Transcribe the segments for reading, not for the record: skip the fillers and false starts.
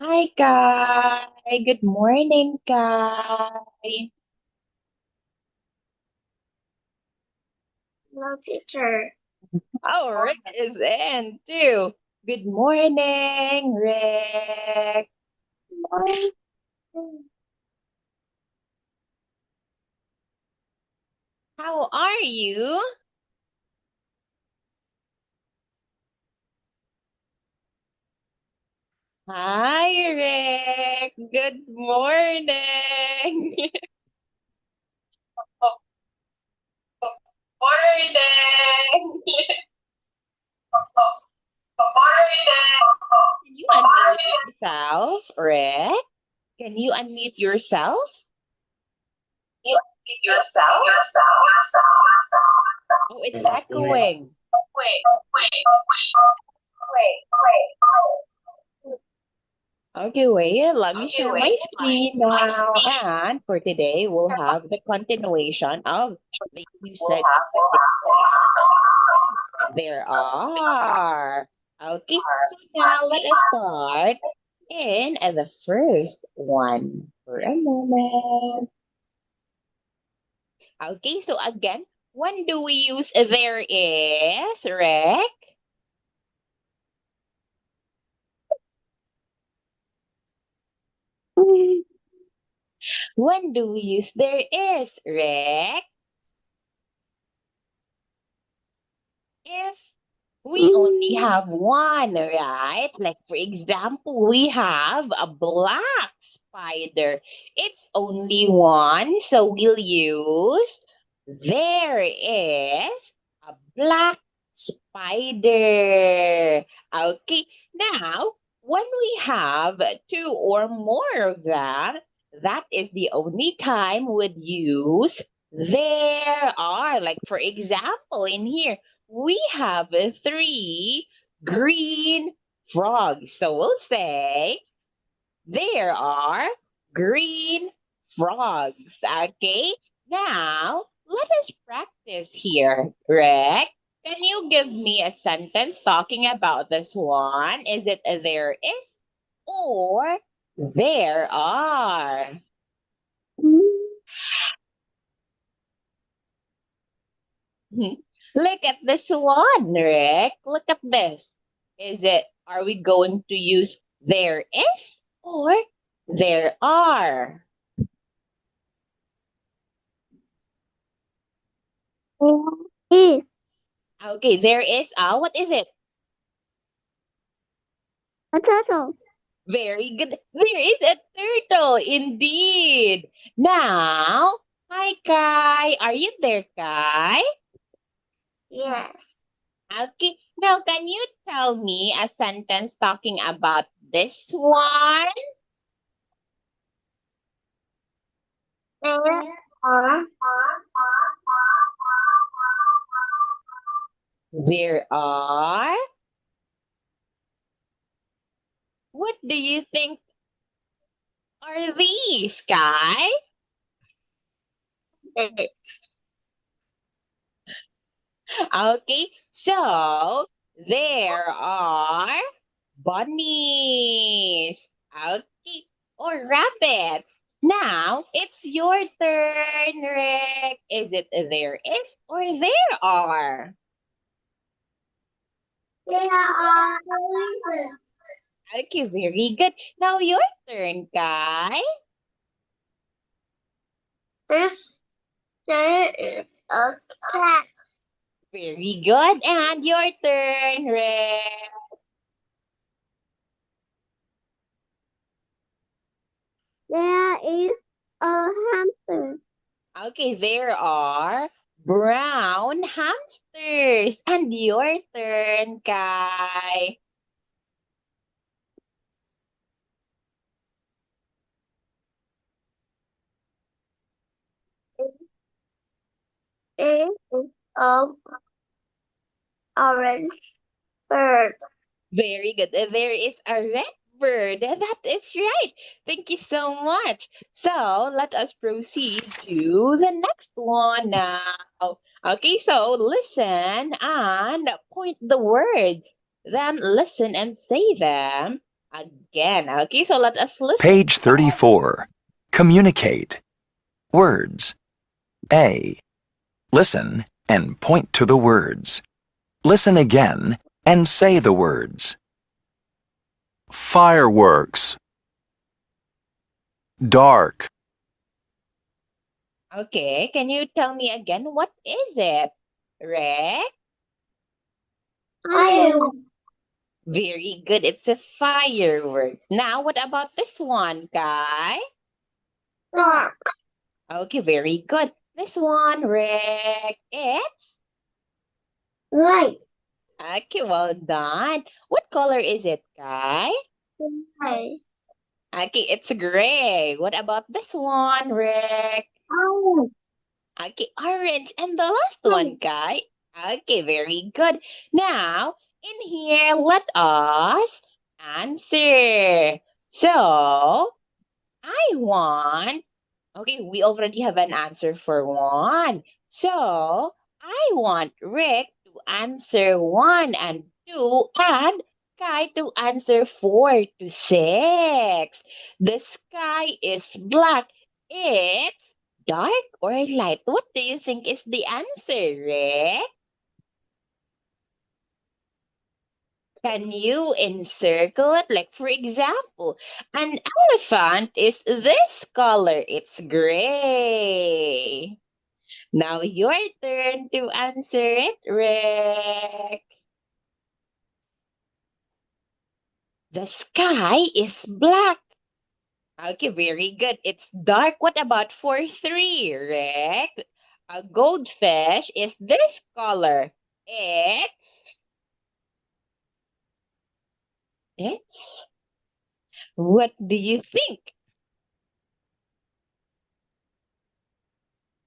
Hi, Kai. Good morning, Kai. No, teacher. Oh, Rick is in too. Good morning, Rick. Morning. How are you? Hi, Rick. Good morning. Morning. Can you unmute yourself, Rick? Can you unmute yourself? You unmute yourself? Oh, it's echoing. Okay, wait, let me share my screen now. And for today, we'll have the continuation of the music. There are. Okay, so now let us start in the first one for a moment. Okay, so again, when do we use there is, Rick? When do we use there is, Rick? If we only have one, right? Like, for example, we have a black spider. It's only one, so we'll use there is a black spider. Okay, now when we have two or more of that, that is the only time we'd use there are. Like, for example, in here, we have three green frogs. So we'll say there are green frogs. Okay. Now let us practice here, Rick. Can you give me a sentence talking about this one? Is it there is or there are? Look at this one, Rick. Look at this. Are we going to use there is or there are? Is. Okay, there is what is it? A turtle. Very good. There is a turtle, indeed. Now, hi, Kai. Are you there, Kai? Yes. Okay. Now, can you tell me a sentence talking about this one? There are There are. What do you think are these, Kai? bits. Okay, so there are bunnies. Okay, or rabbits. Now it's your turn, Rick. Is it there is or there are? There are elephants. Okay, very good. Now your turn, Kai. This there is a cat. Very good. And your turn, Rick. There is a hamster. Okay, there are brown hamsters. And your turn, Kai. There is a orange bird. Very good. There is a red bird. That is right. Thank you so much. So let us proceed to the next one now. Okay, so listen and point the words. Then listen and say them. Again. Okay, so let us listen. Page 34. Communicate. Words. A. Listen and point to the words. Listen again and say the words. Fireworks. Dark. Okay, can you tell me again what is it? Rick? Fire. Very good. It's a fireworks. Now, what about this one, Guy? Dark. Okay, very good. This one, Rick. It's Light. okay, well done. What color is it, Guy? Light. Okay, it's gray. What about this one, Rick? Orange. Okay, orange. And the last one, Guy. Okay, very good. Now, in here, let us answer. So, I want, okay, we already have an answer for one. So, I want Rick to answer 1 and 2 and Kai to answer 4 to 6. The sky is black. It's dark or light? What do you think is the answer, Rick? Can you encircle it? Like, for example, an elephant is this color. It's gray. Now your turn to answer it, Rick. The sky is black. Okay, very good. It's dark. What about for 3, Rick? A goldfish is this color. It's, what do you think?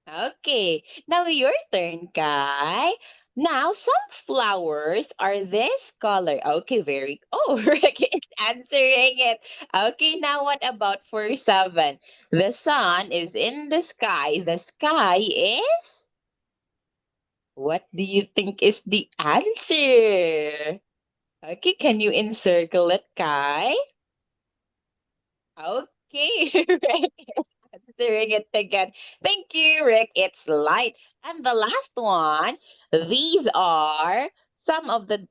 Okay, now your turn, Kai. Now, some flowers are this color. Okay, very. Oh, Rick is answering it. Okay, now what about for 7? The sun is in the sky. The sky is. What do you think is the answer? Okay, can you encircle it, Kai? Okay, Rick is answering it again. Thank you, Rick. It's light. And the last one, these are some of the,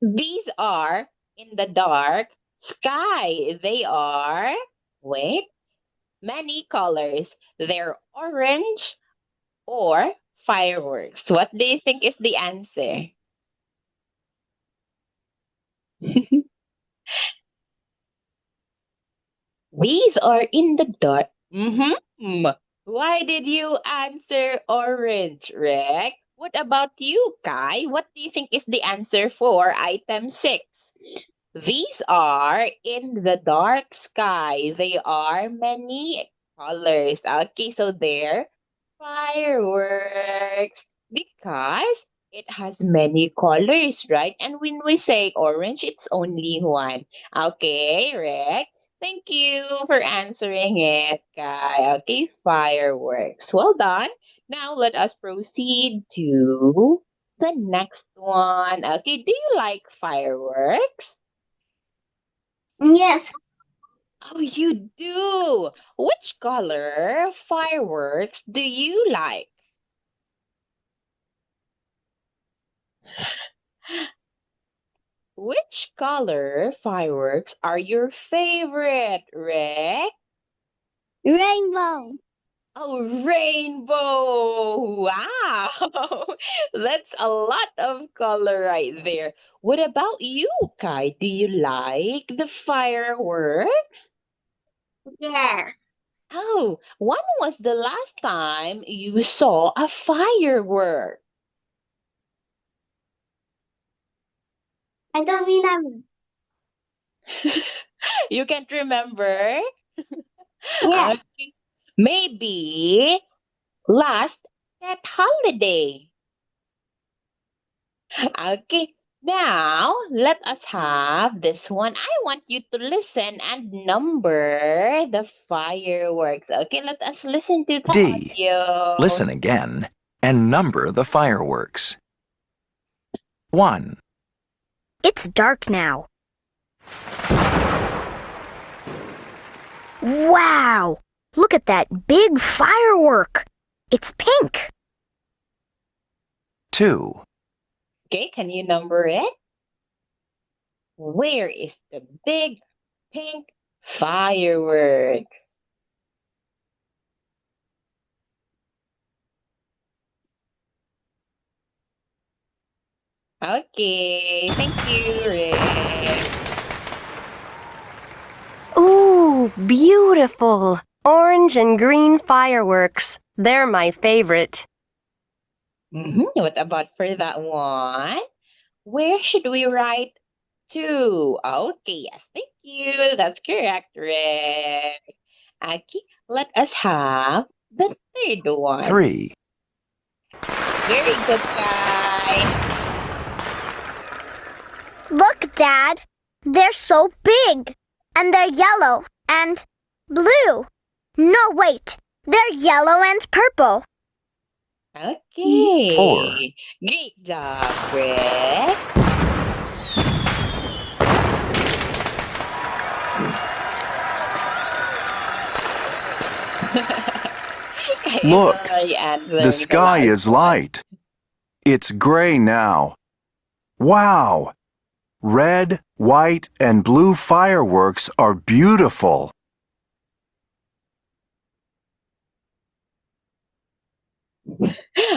these are in the dark sky. They are, wait, many colors. They're orange or fireworks. What do you think is the answer? These are in the dark. Mm-hmm. Why did you answer orange, Rick? What about you, Kai? What do you think is the answer for item 6? These are in the dark sky. They are many colors. Okay, so they're fireworks because it has many colors, right? And when we say orange, it's only one. Okay, Rick. Thank you for answering it, Kai. Okay, fireworks. Well done. Now let us proceed to the next one. Okay, do you like fireworks? Yes. Oh, you do. Which color fireworks do you like? Which color fireworks are your favorite, Rick? Rainbow. Oh, rainbow. Wow. That's a lot of color right there. What about you, Kai? Do you like the fireworks? Yes. Oh, when was the last time you saw a firework? I don't remember. You can't remember? Yes. Okay. Maybe last Tet holiday. Okay. Now, let us have this one. I want you to listen and number the fireworks. Okay, let us listen to the D. audio. Listen again and number the fireworks. 1, It's dark now. Wow! Look at that big firework. It's pink. 2, Okay, can you number it? Where is the big pink fireworks? Okay, thank you, Rick. Ooh, beautiful. Orange and green fireworks. They're my favorite. What about for that one? Where should we write to? Okay, yes, thank you. That's correct, Rick. Okay, let us have the third one. 3, Very good, guy. Look, Dad. They're so big. And they're yellow and blue. No, wait. They're yellow and purple. Okay. 4, Great job, Rick. Look, the The sky is light. It's gray now. Wow! Red, white, and blue fireworks are beautiful.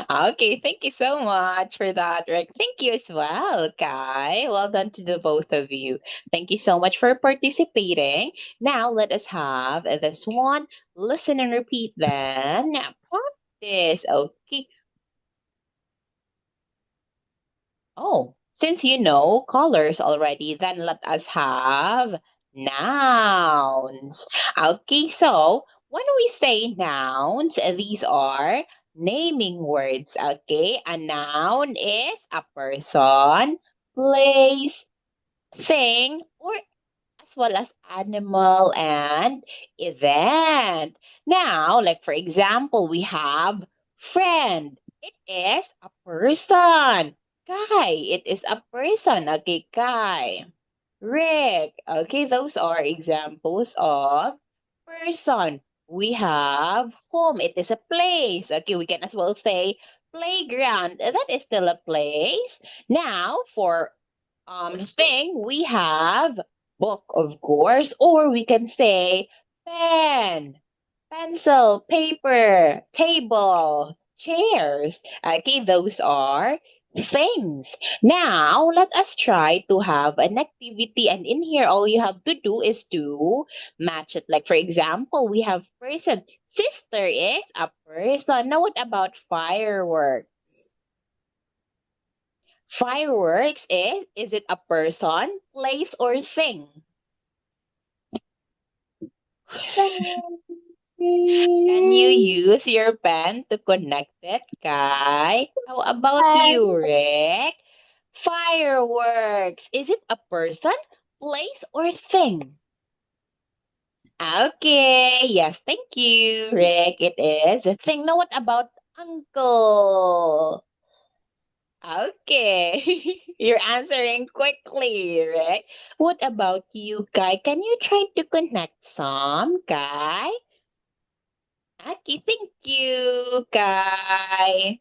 Okay, thank you so much for that, Rick. Thank you as well, Kai. Well done to the both of you. Thank you so much for participating. Now let us have this one. Listen and repeat then. Practice. Okay. Oh, since you know colors already, then let us have nouns. Okay, so when we say nouns, these are naming words. Okay, a noun is a person, place, thing, or as well as animal and event. Now, like for example, we have friend. It is a person. Guy, it is a person. Okay, guy. Rick. Okay, those are examples of person. We have home. It is a place. Okay, we can as well say playground. That is still a place. Now, for thing, we have book, of course, or we can say pen, pencil, paper, table, chairs. Okay, those are things. Now, let us try to have an activity, and in here, all you have to do is to match it. Like, for example, we have person. Sister is a person. Now, what about fireworks? Fireworks is it a person, place, or thing? Can you use your pen to connect it, Kai? How about you, Rick? Fireworks, is it a person, place, or thing? Okay, yes, thank you, Rick. It is a thing. Now, what about uncle? Okay, you're answering quickly, Rick. What about you, Kai? Can you try to connect some, Kai? Okay, thank you, Kai.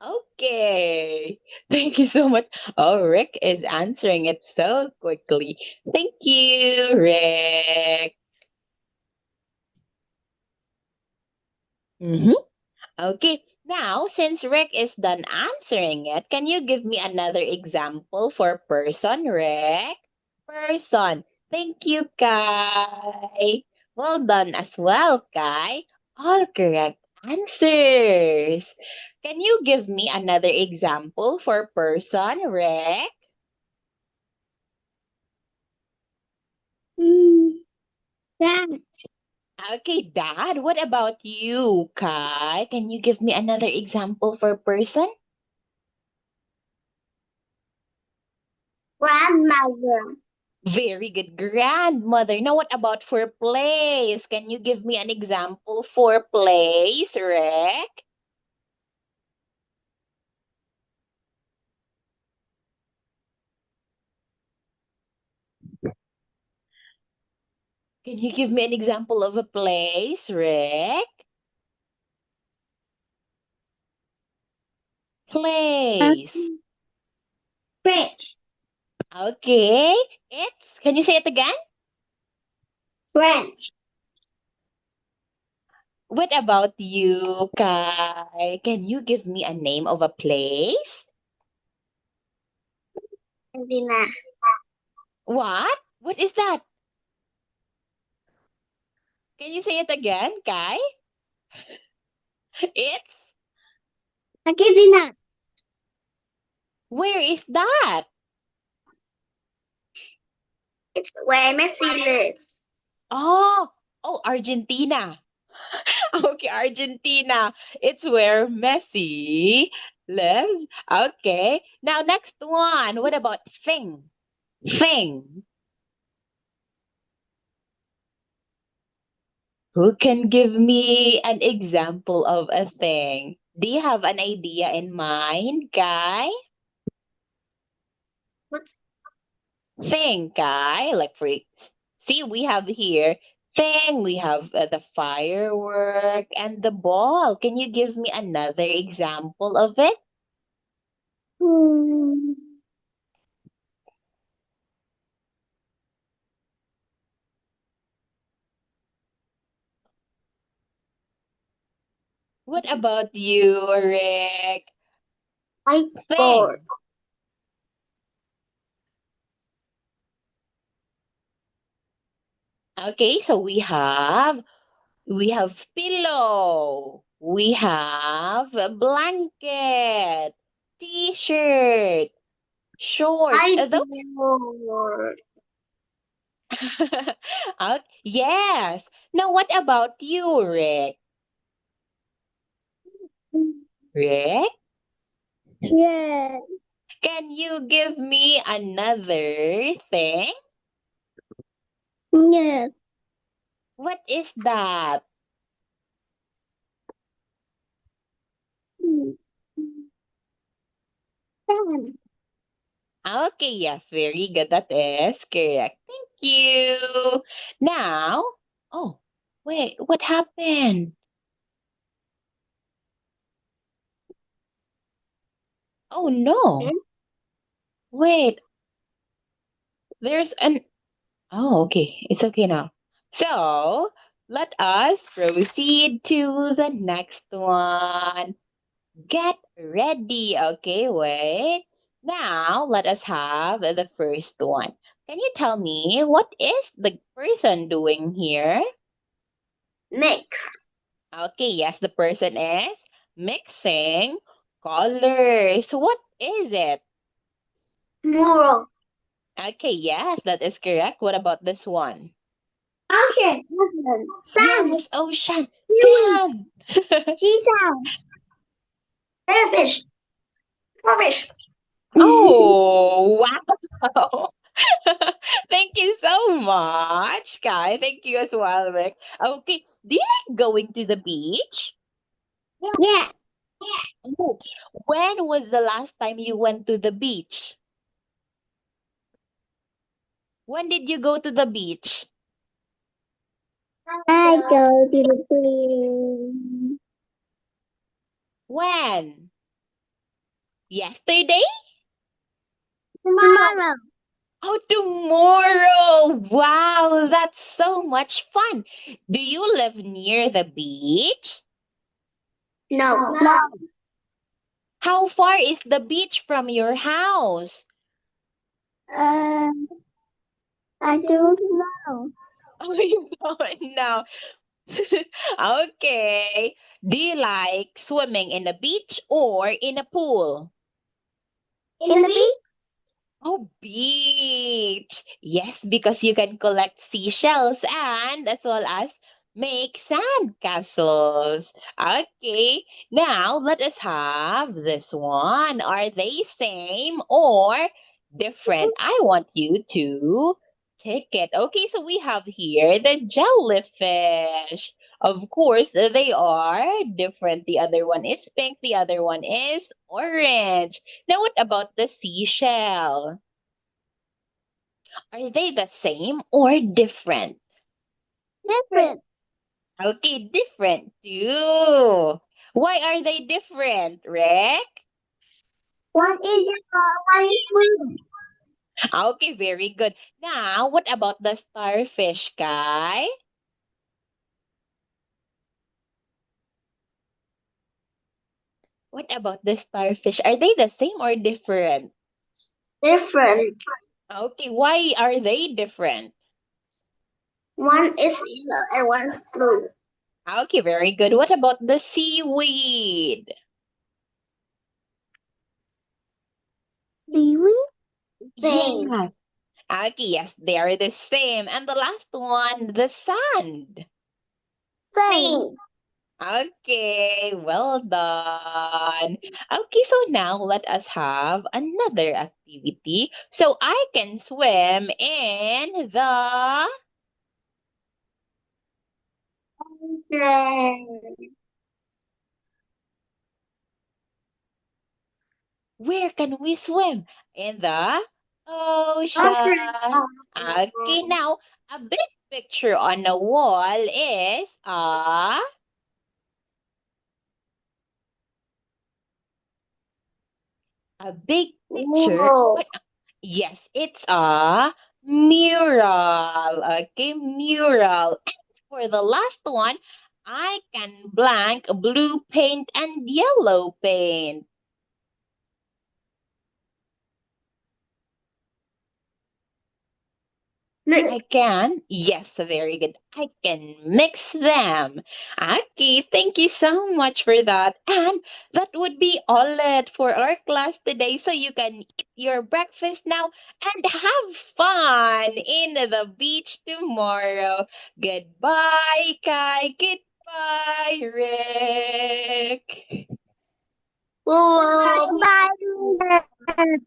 Okay, thank you so much. Oh, Rick is answering it so quickly. Thank you, Rick. Mm-hmm. Okay, now since Rick is done answering it, can you give me another example for person, Rick? Person. Thank you, Kai. Well done as well, Kai. All correct answers. Can you give me another example for person, Rick? Dad. Okay, Dad. What about you, Kai? Can you give me another example for person? Grandmother. Very good, grandmother. Now, what about for place? Can you give me an example for place, Rick? Can you give me an example of a place, Rick? Place. French. Okay. Can you say it again? French. What about you, Kai? Can you give me a name of a place? Argentina. What? What is that? Can you say it again, Kai? It's Argentina. Where is that? It's where Messi lives. Oh, Argentina. Okay, Argentina. It's where Messi lives. Okay. Now, next one. What about thing? Thing. Who can give me an example of a thing? Do you have an idea in mind, Guy? What's Thing, Guy. See, we have here thing, we have the firework and the ball. Can you give me another example of it? hmm. What about you, Rick? Whiteboard. Thing. Okay, so we have pillow. We have a blanket, t-shirt, shorts. Those Whiteboard. Yes. Now what about you, Rick? Rick, Yeah. can you give me another thing? Yes. What is that? Sun. Okay, yes, very good. That is correct. Thank you. Now, oh, wait, what happened? Oh no. Wait, there's an Oh, okay. It's okay now. So, let us proceed to the next one. Get ready. Okay, wait. Now, let us have the first one. Can you tell me what is the person doing here? Mix. Okay, yes, the person is mixing colors. What is it? Moral. Okay, yes, that is correct. What about this one? Ocean. Ocean. Sun. Yes, ocean, Seaweed. sand. Seesaw. Jellyfish. Fish. Oh, wow. Thank you so much, Sky. Thank you as well, Rick. Okay, do you like going to the beach? Yeah. Oh, when was the last time you went to the beach? When did you go to the beach? I go to the pool. When? Yesterday? Tomorrow. Oh, tomorrow. Wow, that's so much fun. Do you live near the beach? No. No. How far is the beach from your house? Um, I don't know. Oh, you don't know. Okay. Do you like swimming in the beach or in a pool? In the beach? Oh, beach. Yes, because you can collect seashells and as well as make sand castles. Okay, now let us have this one. Are they same or different? I want you to take it. Okay, so we have here the jellyfish. Of course, they are different. The other one is pink, the other one is orange. Now, what about the seashell? Are they the same or different? Different. Okay, different too. Why are they different, Rick? One is yellow, one is blue. Okay, very good. Now, what about the starfish, Kai? What about the starfish? Are they the same or different? Different. Okay, why are they different? One is yellow and one is blue. Okay, very good. What about the seaweed? Seaweed? Yes. Same. Okay, yes, they are the same. And the last one, the sand. Same. Okay, well done. Okay, so now let us have another activity. So I can swim in the... Same. Where can we swim? In the Ocean. ocean. Okay, now a big picture on the wall is a big picture. Whoa. What? Yes, it's a mural. Okay, mural. And for the last one, I can blank blue paint and yellow paint. I can. Yes, very good. I can mix them. Okay, thank you so much for that. And that would be all it for our class today. So you can eat your breakfast now and have fun in the beach tomorrow. Goodbye, Kai. Goodbye, Rick. Whoa. Bye. Bye.